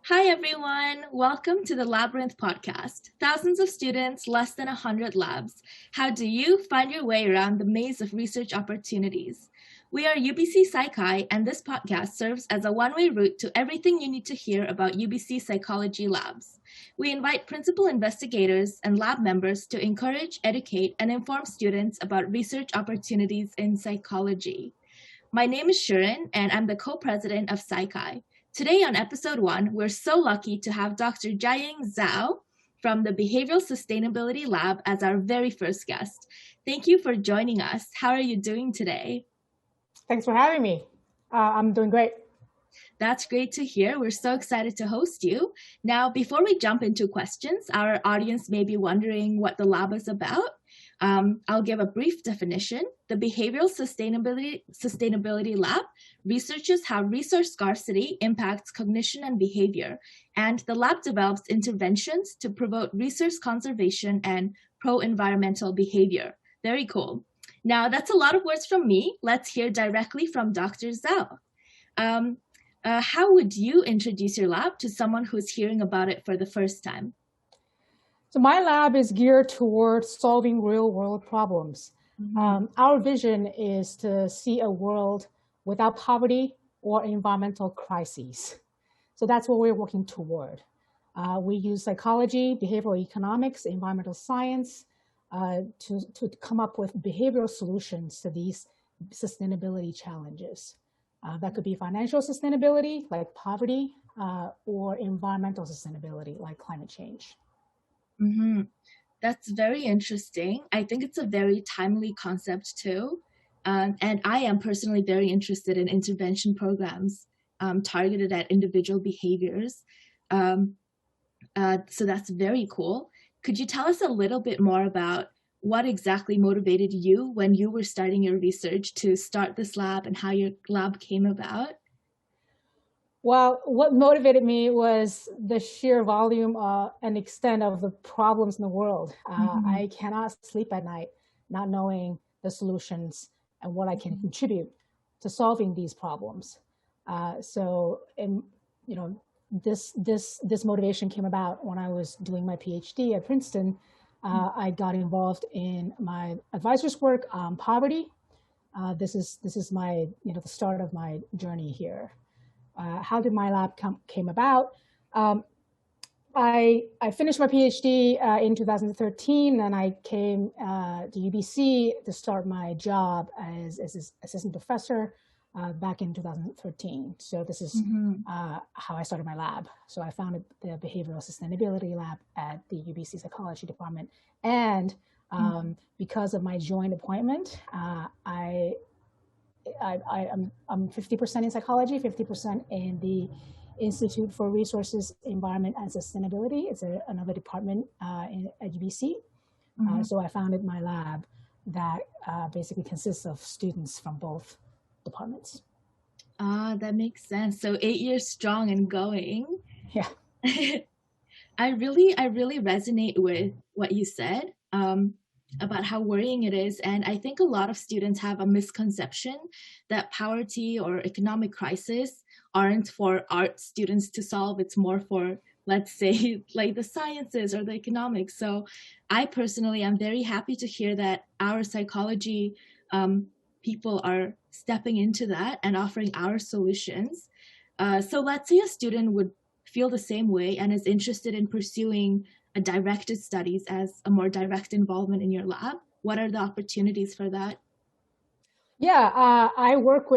Hi, everyone. Welcome to the Labyrinth podcast. Thousands of students, less than 100 labs. How do you find your way around the maze of research opportunities? We are UBC Psychi, and this podcast serves as a one-way route to everything you need to hear about UBC Psychology labs. We invite principal investigators and lab members to encourage, educate, and inform students about research opportunities in psychology. My name is Shuren, and I'm the co-president of Psychi. Today on episode 1, we're so lucky to have Dr. Zhao from the Behavioural Sustainability Lab as our very first guest. Thank you for joining us. How are you doing today? Thanks for having me. I'm doing great. That's great to hear. We're so excited to host you. Now, before we jump into questions, our audience may be wondering what the lab is about. I'll give a brief definition. The Behavioral Sustainability Lab researches how resource scarcity impacts cognition and behavior, and the lab develops interventions to promote resource conservation and pro-environmental behavior. Very cool. Now, that's a lot of words from me. Let's hear directly from Dr. Zhao. How would you introduce your lab to someone who's hearing about it for the first time? So my lab is geared towards solving real-world problems. Mm-hmm. Our vision is to see a world without poverty or environmental crises. So that's what we're working toward. We use psychology, behavioral economics, environmental science to come up with behavioral solutions to these sustainability challenges. That could be financial sustainability, like poverty, or environmental sustainability, like climate change. Mm-hmm. That's very interesting. I think it's a very timely concept too. And I am personally very interested in intervention programs targeted at individual behaviors. So that's very cool. Could you tell us a little bit more about what exactly motivated you when you were starting your research to start this lab and how your lab came about? Well, what motivated me was the sheer volume and extent of the problems in the world. I cannot sleep at night not knowing the solutions and what I can contribute to solving these problems. This motivation came about when I was doing my PhD at Princeton. I got involved in my advisor's work on poverty. This is my the start of my journey here. How did my lab came about? I finished my PhD in 2013, and I came to UBC to start my job as assistant professor back in 2013. So this is how I started my lab. So I founded the Behavioral Sustainability Lab at the UBC Psychology Department. And because of my joint appointment, I'm 50% in psychology, 50% in the Institute for Resources, Environment, and Sustainability. It's another department at UBC. So I founded my lab that basically consists of students from both departments. That makes sense. So 8 years strong and going. Yeah. I really resonate with what you said about how worrying it is. And I think a lot of students have a misconception that poverty or economic crisis aren't for art students to solve. It's more for, let's say, like the sciences or the economics. So I personally am very happy to hear that our psychology people are stepping into that and offering our solutions. So let's say a student would feel the same way and is interested in pursuing a directed studies as a more direct involvement in your lab. What are the opportunities for that? Yeah, I work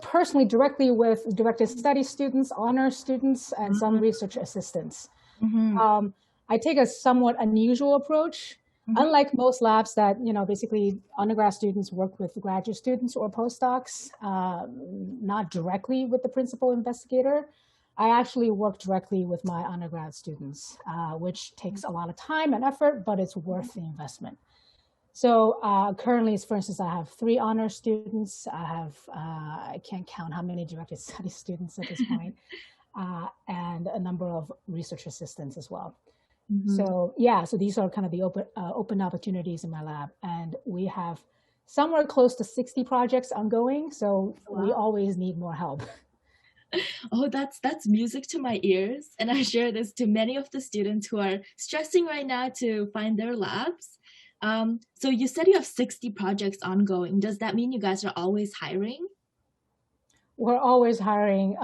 personally directly with directed study students, honors students, and some research assistants. I take a somewhat unusual approach. Unlike most labs that, basically undergrad students work with graduate students or postdocs, not directly with the principal investigator, I actually work directly with my undergrad students, which takes a lot of time and effort, but it's worth the investment. So currently, for instance, I have 3 honor students. I can't count how many directed study students at this point, and a number of research assistants as well. So yeah, so these are kind of the open opportunities in my lab, and we have somewhere close to 60 projects ongoing. So we always need more help. Oh, that's music to my ears. And I share this to many of the students who are stressing right now to find their labs. So you said you have 60 projects ongoing. Does that mean you guys are always hiring? We're always hiring.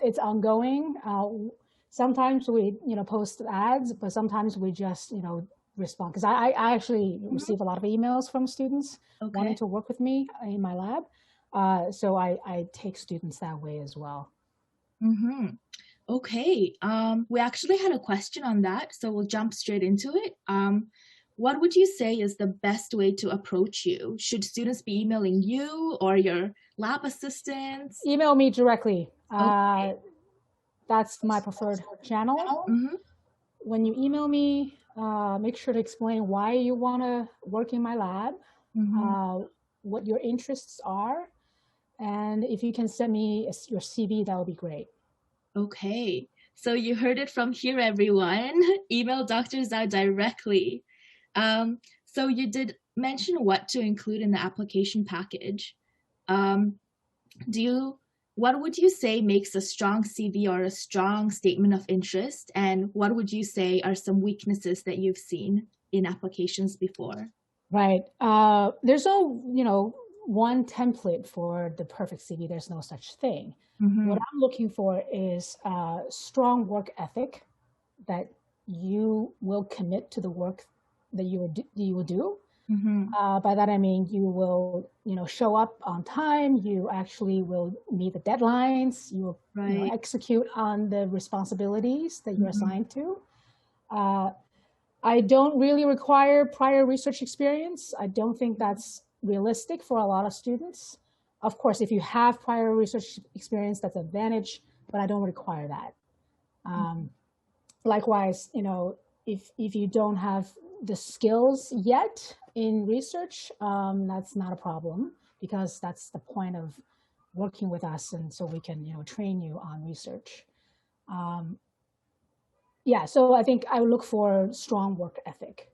It's ongoing. Sometimes we post ads, but sometimes we just respond, because I actually receive a lot of emails from students wanting to work with me in my lab. So I take students that way as well. Mm-hmm. Okay. We actually had a question on that, so we'll jump straight into it. What would you say is the best way to approach you? Should students be emailing you or your lab assistants? Email me directly. That's my preferred channel. Mm-hmm. When you email me, make sure to explain why you want to work in my lab, what your interests are, and if you can send me your CV, that would be great. Okay, so you heard it from here, everyone. Email Dr. Zhao directly. So you did mention what to include in the application package. What would you say makes a strong CV or a strong statement of interest? And what would you say are some weaknesses that you've seen in applications before? Right. There's no, one template for the perfect CV. There's no such thing. What I'm looking for is a strong work ethic, that you will commit to the work that you will do. By that I mean you will, show up on time. You actually will meet the deadlines. You will execute on the responsibilities that you're assigned to. I don't really require prior research experience. I don't think that's realistic for a lot of students. Of course, if you have prior research experience, that's an advantage, but I don't require that. Likewise, if you don't have the skills yet in research, that's not a problem, because that's the point of working with us, and so we can train you on research. Yeah, so I think I would look for strong work ethic.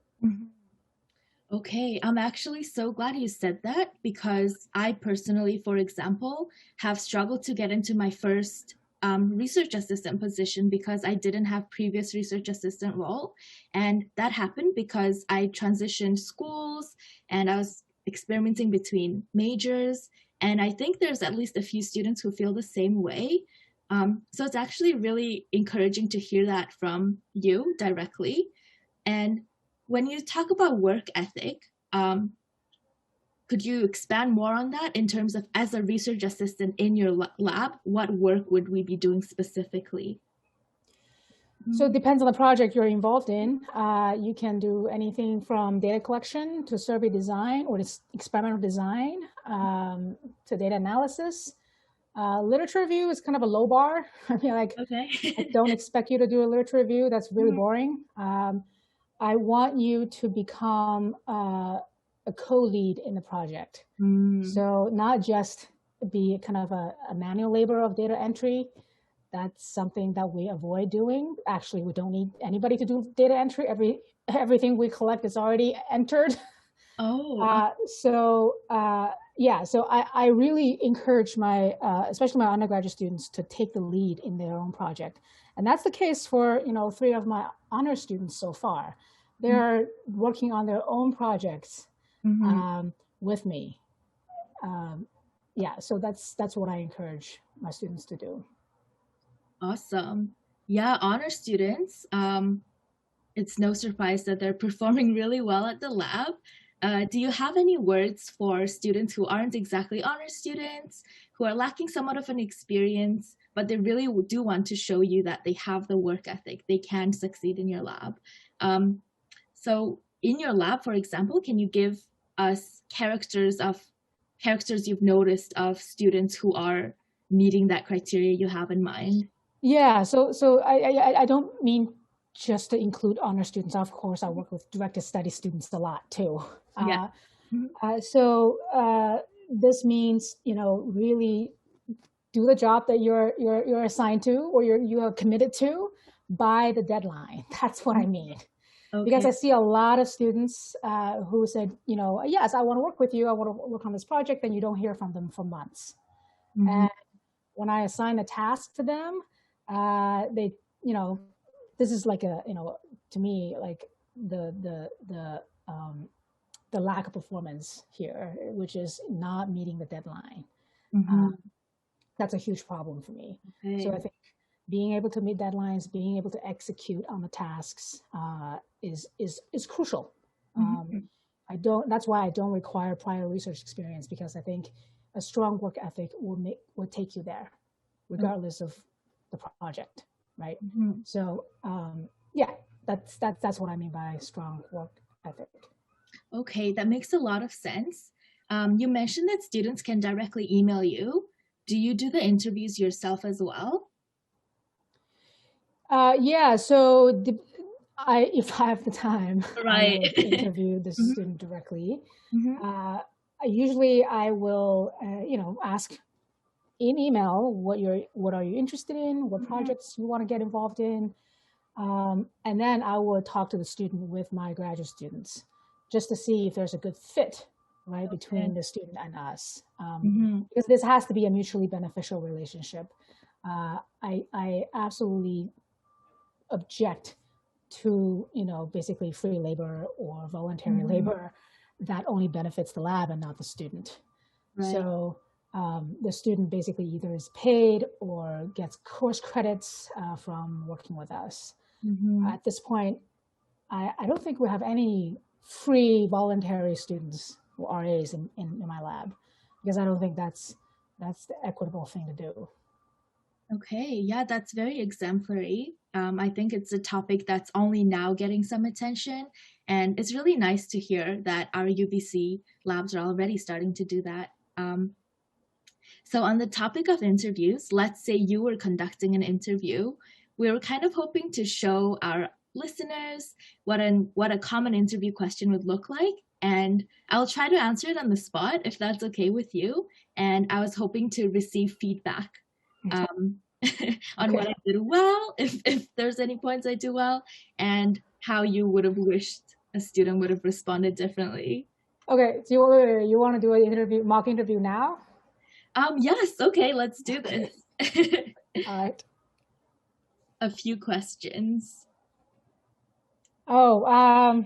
Okay, I'm actually so glad you said that, because I personally, for example, have struggled to get into my first research assistant position because I didn't have previous research assistant role. And that happened because I transitioned schools and I was experimenting between majors. And I think there's at least a few students who feel the same way. So it's actually really encouraging to hear that from you directly. And when you talk about work ethic, could you expand more on that in terms of, as a research assistant in your lab, what work would we be doing specifically? So it depends on the project you're involved in. You can do anything from data collection to survey design or experimental design to data analysis. Literature review is kind of a low bar. I mean, I don't expect you to do a literature review. That's really boring. I want you to become a co-lead in the project. So not just be kind of a manual labor of data entry. That's something that we avoid doing. Actually, we don't need anybody to do data entry. Everything we collect is already entered. So I really encourage my, especially my undergraduate students, to take the lead in their own project. And that's the case for 3 of my honor students so far. They're working on their own projects with me. So that's what I encourage my students to do. Awesome. Yeah, honor students, it's no surprise that they're performing really well at the lab. Do you have any words for students who aren't exactly honor students, who are lacking somewhat of an experience, but they really do want to show you that they have the work ethic, they can succeed in your lab? So in your lab, for example, can you give us characters you've noticed of students who are meeting that criteria you have in mind? Yeah, so I don't mean just to include honor students. Of course, I work with directed study students a lot too. This means, really do the job that you're assigned to, or you are committed to, by the deadline. That's what I mean. Because I see a lot of students who said, yes, I want to work with you. I want to work on this project, and you don't hear from them for months. And when I assign a task to them, they, this is like a, to me, like the lack of performance here, which is not meeting the deadline. That's a huge problem for me. Okay. So I think being able to meet deadlines, being able to execute on the tasks is crucial. That's why I don't require prior research experience, because I think a strong work ethic will take you there, regardless of the project, right? So yeah, that's what I mean by strong work ethic. Okay, that makes a lot of sense. You mentioned that students can directly email you. Do you do the interviews yourself as well? Yeah, so if I have the time, right. I will interview the student directly. Usually I will, ask in email what are you interested in, what projects you want to get involved in, and then I will talk to the student with my graduate students just to see if there's a good fit, right, between the student and us, because this has to be a mutually beneficial relationship. I absolutely object to, basically free labor or voluntary labor that only benefits the lab and not the student. Right. So the student basically either is paid or gets course credits from working with us. At this point, I don't think we have any free voluntary students or RAs in my lab, because I don't think that's the equitable thing to do. Okay, yeah, that's very exemplary. I think it's a topic that's only now getting some attention, and it's really nice to hear that our UBC labs are already starting to do that. So on the topic of interviews, let's say you were conducting an interview. We were kind of hoping to show our listeners what a common interview question would look like, and I'll try to answer it on the spot if that's okay with you. And I was hoping to receive feedback on what I did well, if there's any points I do well, and how you would have wished a student would have responded differently. Okay, so you want to do an mock interview now? Yes, okay, let's do this. All right. A few questions. Oh,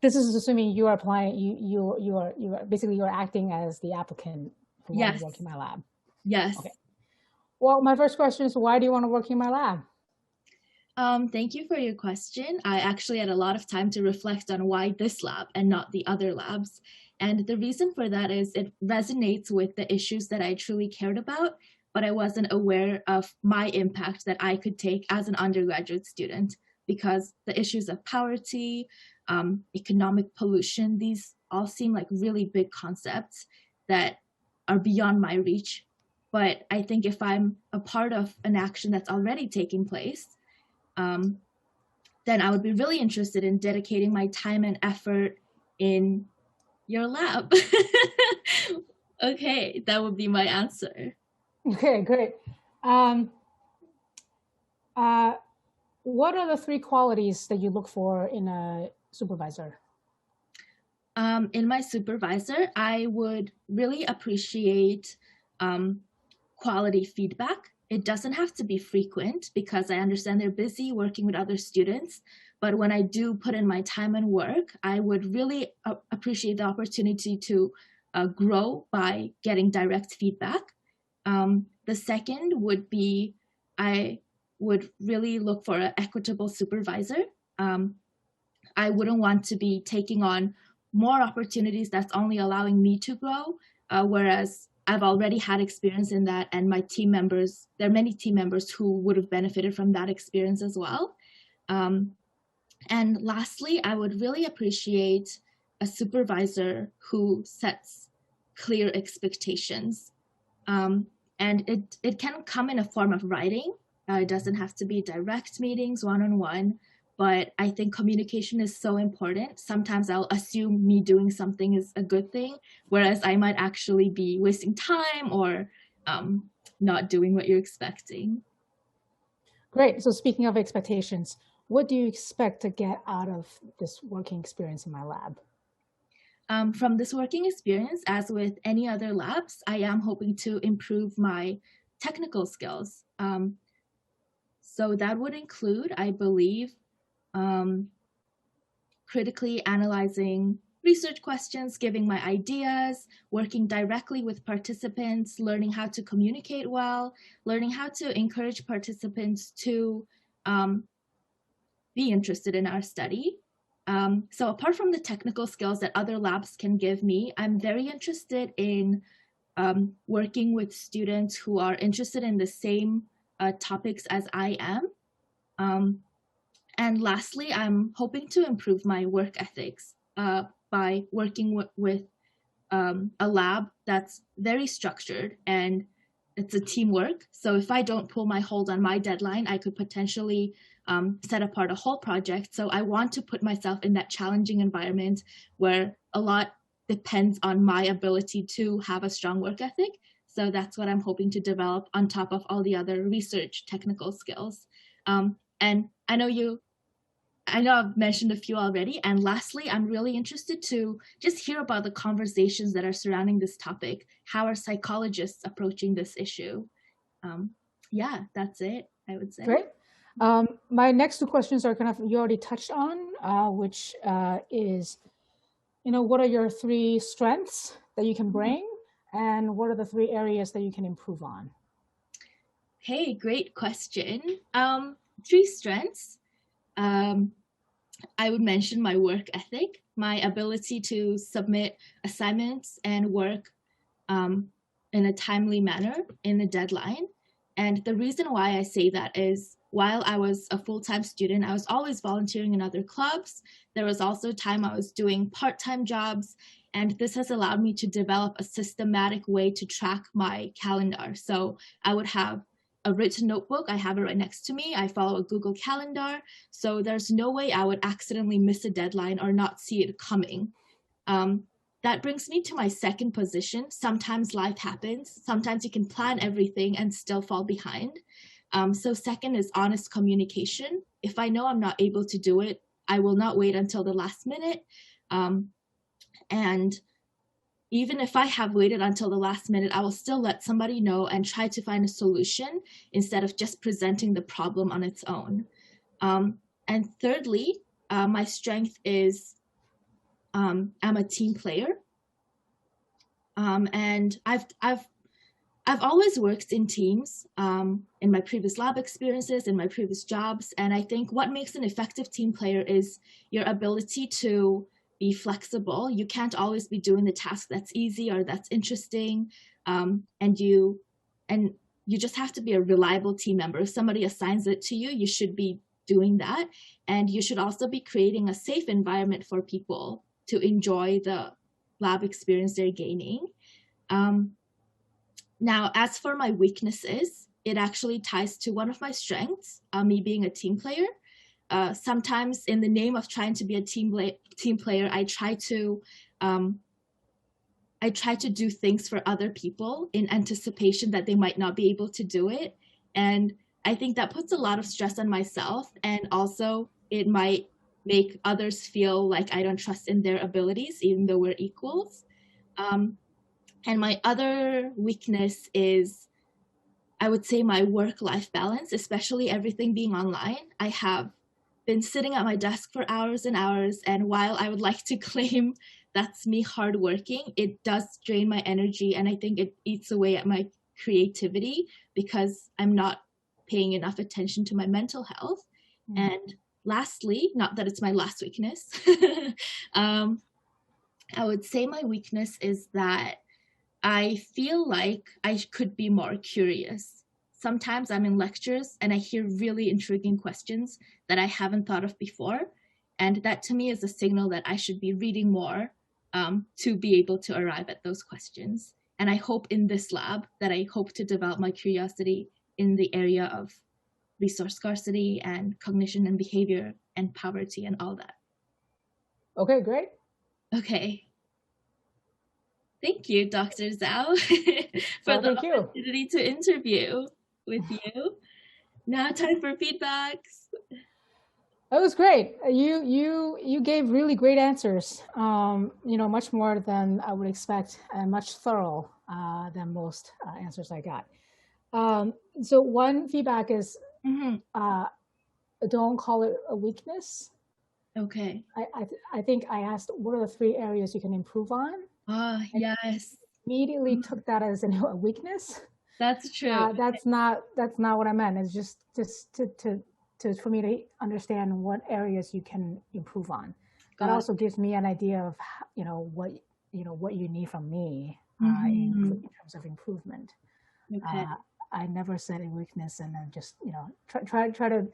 this is assuming you are applying. You are basically you're acting as the applicant who wants to work in my lab. Yes. Okay. Well, my first question is, why do you want to work in my lab? Thank you for your question. I actually had a lot of time to reflect on why this lab and not the other labs. And the reason for that is it resonates with the issues that I truly cared about, but I wasn't aware of my impact that I could take as an undergraduate student, because the issues of poverty, economic pollution, these all seem like really big concepts that are beyond my reach. But I think if I'm a part of an action that's already taking place, then I would be really interested in dedicating my time and effort in your lab. Okay, that would be my answer. Okay, great. What are the 3 qualities that you look for in a supervisor? In my supervisor, I would really appreciate quality feedback. It doesn't have to be frequent, because I understand they're busy working with other students. But when I do put in my time and work, I would really appreciate the opportunity to grow by getting direct feedback. The second would be, I would really look for an equitable supervisor. I wouldn't want to be taking on more opportunities that's only allowing me to grow, whereas I've already had experience in that, and my team members, there are many team members who would have benefited from that experience as well. And lastly, I would really appreciate a supervisor who sets clear expectations. And it can come in a form of writing. It doesn't have to be direct meetings, one-on-one, but I think communication is so important. Sometimes I'll assume me doing something is a good thing, whereas I might actually be wasting time or not doing what you're expecting. Great. So speaking of expectations, what do you expect to get out of this working experience in my lab? From this working experience, as with any other labs, I am hoping to improve my technical skills. So that would include, I believe, critically analyzing research questions, giving my ideas, working directly with participants, learning how to communicate well, learning how to encourage participants to be interested in our study. So apart from the technical skills that other labs can give me, I'm very interested in working with students who are interested in the same topics as I am. And lastly, I'm hoping to improve my work ethics by working with a lab that's very structured and it's a teamwork. So if I don't pull my hold on my deadline, I could potentially set apart a whole project. So I want to put myself in that challenging environment where a lot depends on my ability to have a strong work ethic. So that's what I'm hoping to develop on top of all the other research technical skills. And I know I've mentioned a few already. And lastly, I'm really interested to just hear about the conversations that are surrounding this topic. How are psychologists approaching this issue? Yeah, that's it, I would say. Great. My next two questions are kind of, you already touched on, which is, what are your 3 strengths that you can bring? And what are the 3 areas that you can improve on? Hey, great question. 3 strengths. I would mention my work ethic, my ability to submit assignments and work in a timely manner in a deadline. And the reason why I say that is while I was a full-time student, I was always volunteering in other clubs. There was also time I was doing part-time jobs, and this has allowed me to develop a systematic way to track my calendar. So I would have a written notebook, I have it right next to me. I follow a Google Calendar, so there's no way I would accidentally miss a deadline or not see it coming. That brings me to my second position. Sometimes life happens. Sometimes you can plan everything and still fall behind. So second is honest communication. If I know I'm not able to do it, I will not wait until the last minute. And even if I have waited until the last minute, I will still let somebody know and try to find a solution instead of just presenting the problem on its own. And thirdly, my strength is I'm a team player. And I've always worked in teams in my previous lab experiences, in my previous jobs. And I think what makes an effective team player is your ability to be flexible. You can't always be doing the task that's easy or that's interesting. And you just have to be a reliable team member. If somebody assigns it to you, you should be doing that. And you should also be creating a safe environment for people to enjoy the lab experience they're gaining. Now, as for my weaknesses, it actually ties to one of my strengths, me being a team player. Sometimes in the name of trying to be a team player, I try to do things for other people in anticipation that they might not be able to do it. And I think that puts a lot of stress on myself, and also it might make others feel like I don't trust in their abilities, even though we're equals. And my other weakness is, I would say, my work-life balance, especially everything being online. I have been sitting at my desk for hours and hours, and while I would like to claim that's me hardworking, it does drain my energy, and I think it eats away at my creativity because I'm not paying enough attention to my mental health. And lastly, not that it's my last weakness, I would say my weakness is that I feel like I could be more curious. Sometimes I'm in lectures and I hear really intriguing questions that I haven't thought of before. And that to me is a signal that I should be reading more to be able to arrive at those questions. And I hope in this lab that I hope to develop my curiosity in the area of resource scarcity and cognition and behavior and poverty and all that. Okay, great. Okay. Thank you, Dr. Zhao, for the opportunity to interview with you. Now time for feedbacks. That was great. You gave really great answers, much more than I would expect and much thorough than most answers I got. So one feedback is don't call it a weakness. Okay. I think I asked, what are the 3 areas you can improve on? Yes. Immediately took that as a weakness. That's true. That's not what I meant. It's just to for me to understand what areas you can improve on. That also gives me an idea of what you need from me in terms of improvement. Okay. I never said a weakness, and then just try to,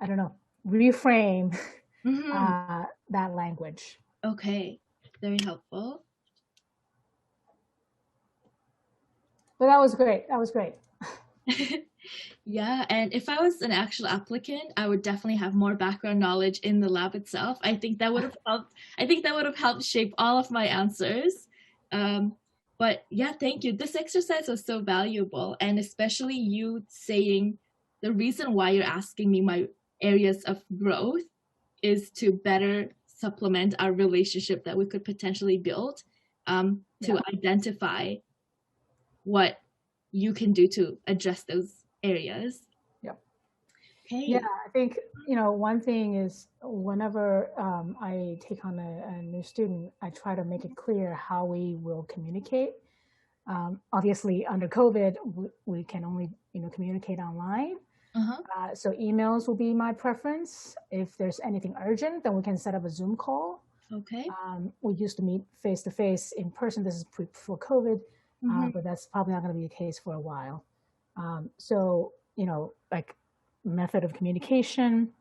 I don't know, reframe that language. Okay, very helpful. But that was great. That was great. Yeah, and if I was an actual applicant, I would definitely have more background knowledge in the lab itself. I think that would have helped. I think that would have helped shape all of my answers. But yeah, thank you. This exercise was so valuable, and especially you saying the reason why you're asking me my areas of growth is to better supplement our relationship that we could potentially build, to identify what you can do to address those areas. Yep. Okay. Yeah, I think, one thing is whenever I take on a new student, I try to make it clear how we will communicate. Obviously, under COVID, we can only communicate online. So emails will be my preference. If there's anything urgent, then we can set up a Zoom call. Okay. We used to meet face-to-face in person. This is before COVID, but that's probably not going to be the case for a while. So, like method of communication.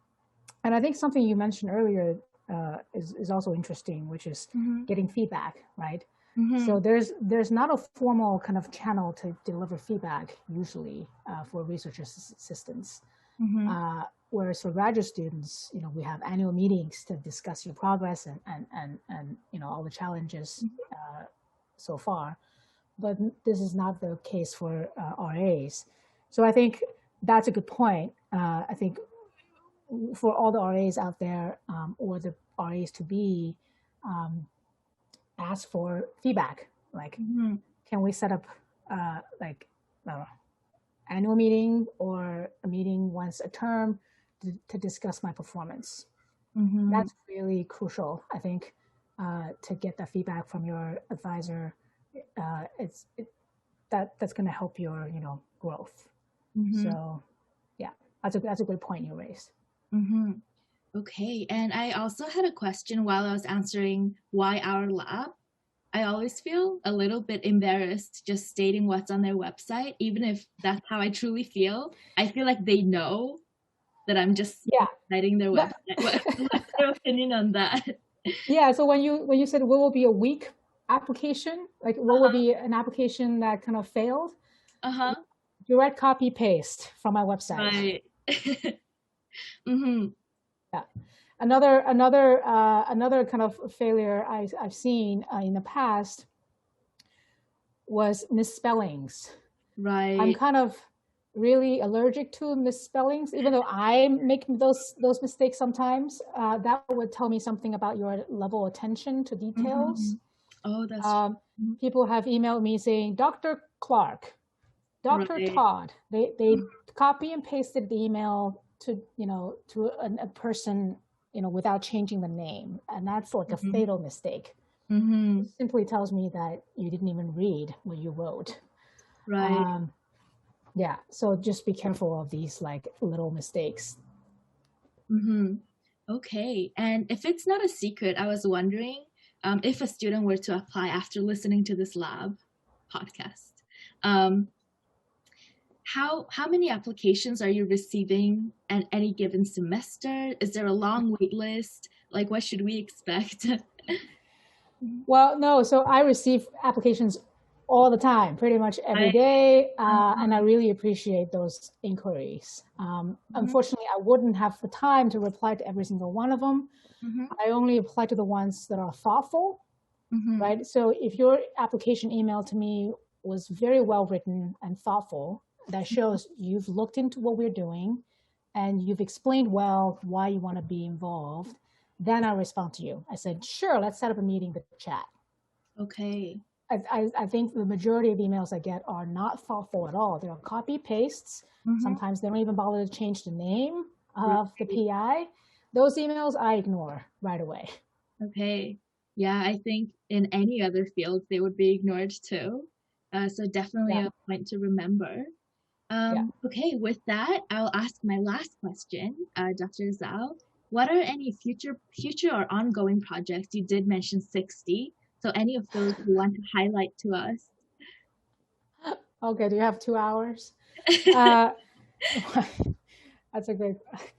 And I think something you mentioned earlier is also interesting, which is getting feedback, right? So there's not a formal kind of channel to deliver feedback usually for research assistants. Whereas for graduate students, we have annual meetings to discuss your progress and all the challenges so far. But this is not the case for RAs. So I think that's a good point. I think for all the RAs out there, or the RAs to be, ask for feedback. Like, can we set up annual meeting or a meeting once a term to discuss my performance? That's really crucial, I think, to get that feedback from your advisor. That's going to help your growth. So yeah, that's a good point you raised. Okay, and I also had a question while I was answering why our lab. I always feel a little bit embarrassed just stating what's on their website, even if that's how I truly feel. I feel like they know that I'm just citing their website. What's your opinion on that? Yeah, so when you said what will be a weak application, like what would be an application that kind of failed? Direct copy paste from my website. Right. Yeah. Another kind of failure I've seen in the past was misspellings. Right. I'm kind of really allergic to misspellings, even though I make those mistakes sometimes. That would tell me something about your level of attention to details. Oh, that's people have emailed me saying, Dr. Clark, Dr. Todd. They copy and pasted the email to a person without changing the name, and that's like a fatal mistake. It simply tells me that you didn't even read what you wrote. Right. Yeah, so just be careful of these like little mistakes. Okay, and if it's not a secret, I was wondering if a student were to apply after listening to this lab podcast, how many applications are you receiving at any given semester? Is there a long wait list? Like, what should we expect? Well, no, so I receive applications all the time, pretty much every day, and I really appreciate those inquiries. Unfortunately, I wouldn't have the time to reply to every single one of them. I only apply to the ones that are thoughtful, right? So if your application email to me was very well written and thoughtful, that shows you've looked into what we're doing and you've explained well why you want to be involved, then I respond to you. I said, sure, let's set up a meeting to chat. Okay. I think the majority of emails I get are not thoughtful at all. They're copy pastes. Sometimes they don't even bother to change the name of the PI. Those emails I ignore right away. Okay. Yeah, I think in any other field they would be ignored too. So definitely a point to remember. Okay, with that, I'll ask my last question, Dr. Zhao. What are any future or ongoing projects? You did mention 60. So any of those you want to highlight to us? Okay, do you have 2 hours? That's a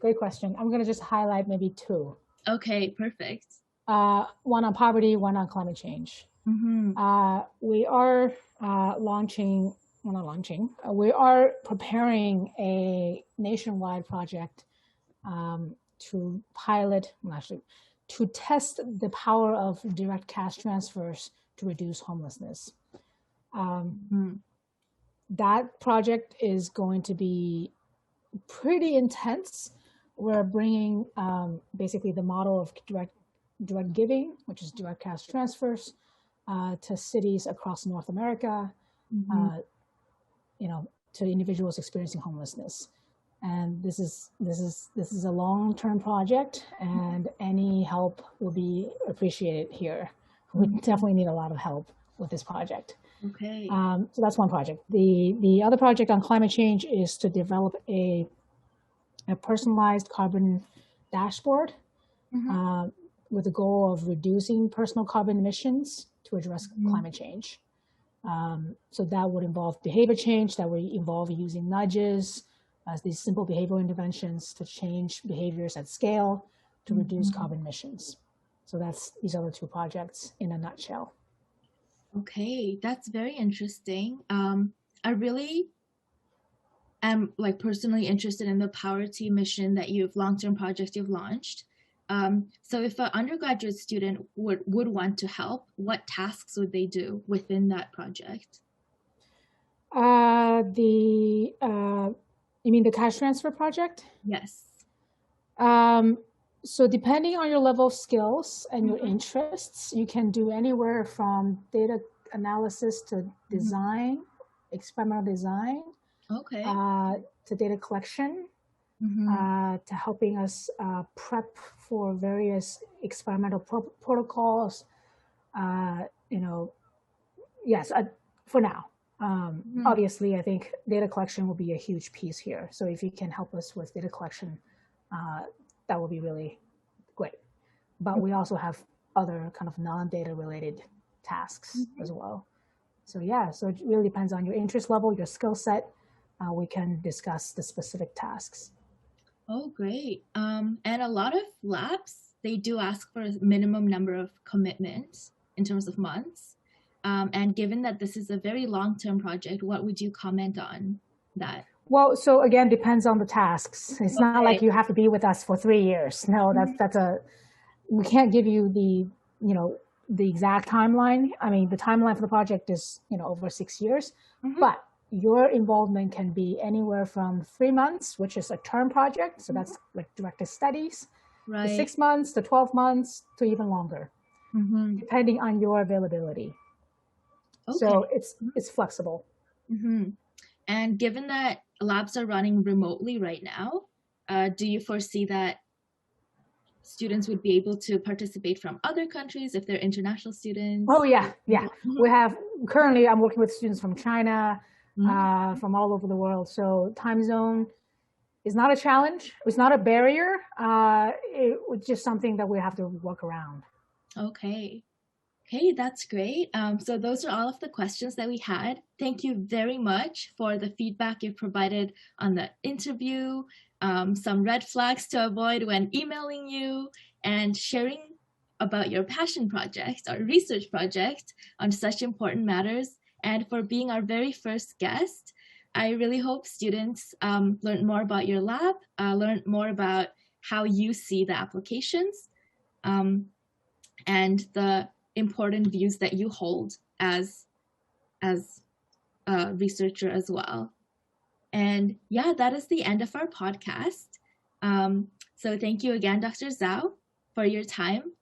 great question. I'm going to just highlight maybe 2. Okay, perfect. One on poverty, one on climate change. We are we are preparing a nationwide project to pilot, to test the power of direct cash transfers to reduce homelessness. That project is going to be pretty intense. We're bringing basically the model of direct giving, which is direct cash transfers, to cities across North America, to individuals experiencing homelessness. And this is a long-term project, and any help will be appreciated here. We definitely need a lot of help with this project. Okay. So that's one project. The other project on climate change is to develop a personalized carbon dashboard with the goal of reducing personal carbon emissions to address climate change. So that would involve behavior change, that would involve using nudges, these simple behavioral interventions to change behaviors at scale to reduce carbon emissions. So these are the 2 projects in a nutshell. Okay, that's very interesting. I really am personally interested in the poverty mission that long-term project you've launched. So if an undergraduate student would want to help, what tasks would they do within that project? You mean the cash transfer project? Yes. So depending on your level of skills and your interests, you can do anywhere from data analysis to design, experimental design, to data collection, to helping us prep for various experimental protocols. Yes, for now. Obviously, I think data collection will be a huge piece here. So if you can help us with data collection, that will be really great. But we also have other kind of non-data related tasks as well. So yeah, so it really depends on your interest level, your skill set. We can discuss the specific tasks. Oh, great. And a lot of labs, they do ask for a minimum number of commitments in terms of months. And given that this is a very long-term project, what would you comment on that? Well, so again, depends on the tasks. It's not like you have to be with us for 3 years. No, we can't give you the exact timeline. I mean, the timeline for the project is, over 6 years, but your involvement can be anywhere from 3 months, which is a term project. So that's like directed studies, to 6 months, to 12 months, to even longer, depending on your availability. Okay. So it's flexible. And given that labs are running remotely right now, do you foresee that students would be able to participate from other countries if they're international students? Oh yeah. We have, currently I'm working with students from China, from all over the world. So time zone is not a challenge. It's not a barrier. It's just something that we have to work around. Okay, that's great. So those are all of the questions that we had. Thank you very much for the feedback you've provided on the interview, some red flags to avoid when emailing you, and sharing about your passion project, our research project on such important matters, and for being our very first guest. I really hope students learn more about your lab, learn more about how you see the applications, and the important views that you hold as a researcher as well. And yeah, that is the end of our podcast. So thank you again, Dr. Zhao, for your time.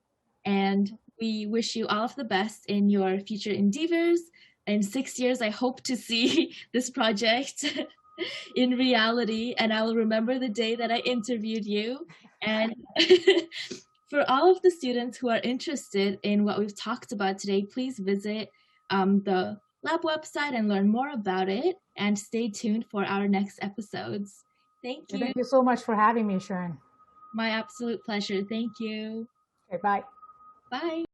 And we wish you all of the best in your future endeavors. In 6 years, I hope to see this project in reality, and I will remember the day that I interviewed you. And for all of the students who are interested in what we've talked about today, please visit the lab website and learn more about it, and stay tuned for our next episodes. Thank you. Thank you so much for having me, Shuren. My absolute pleasure. Thank you. Okay, bye. Bye.